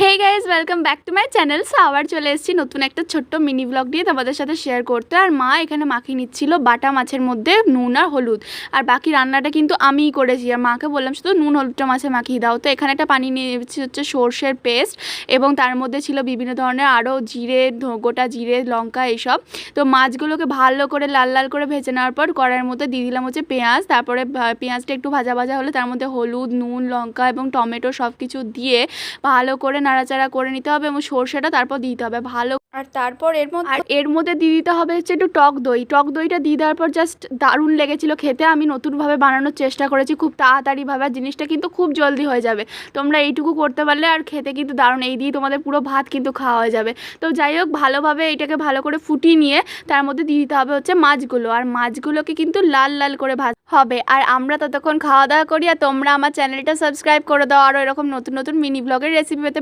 Hey guys welcome back to my channel. So আবার চলে এসেছি নতুন একটা ছোট্ট মিনি ব্লগ দিয়ে তোমাদের সাথে শেয়ার করতে। আর মা এখানে মাখিয়ে নিচ্ছিল বাটা মাছের মধ্যে নুন আর হলুদ, আর বাকি রান্নাটা কিন্তু আমিই করেছি। আর মাকে বললাম শুধু নুন হলুদটা মাছে মাখিয়ে দাও। তো এখানে একটা পানি নিয়েছি হচ্ছে সর্ষের পেস্ট, এবং তার মধ্যে ছিল বিভিন্ন ধরনের আরও জিরে, গোটা জিরে, লঙ্কা এইসব। তো মাছগুলোকে ভালো করে লাল লাল করে ভেজে নেওয়ার পর কড়াইয়ের মধ্যে দিয়ে দিলাম হচ্ছে পেঁয়াজ। তারপরে পেঁয়াজটা একটু ভাজা ভাজা হলে তার মধ্যে হলুদ, নুন, লঙ্কা এবং টমেটো সব কিছু দিয়ে ভালো করে নাড়াচাড়া করে নিতে হবে, এবং সর্ষেটা তারপর দিতে হবে ভালো। আর তারপর এর মধ্যে দিয়ে দিতে হবে হচ্ছে একটু টক দই। টক দইটা দিয়ে দেওয়ার পর জাস্ট দারুণ লেগেছিলো খেতে। আমি নতুনভাবে বানানোর চেষ্টা করেছি, খুব তাড়াতাড়িভাবে। আর জিনিসটা কিন্তু খুব জলদি হয়ে যাবে। তোমরা এইটুকু করতে পারলে আর খেতে কিন্তু দারুণ। এই দিয়ে তোমাদের পুরো ভাত কিন্তু খাওয়া হয়ে যাবে। তো যাই হোক, ভালোভাবে এটাকে ভালো করে ফুটিয়ে নিয়ে তার মধ্যে দিয়ে দিতে হবে হচ্ছে মাছগুলো। আর মাছগুলোকে কিন্তু লাল লাল করে ভাজতে হবে। আর আমরা ততক্ষণ খাওয়া দাওয়া করি, আর তোমরা আমার চ্যানেলটা সাবস্ক্রাইব করে দাও আরও এরকম নতুন নতুন মিনি ব্লগের রেসিপি পেতে।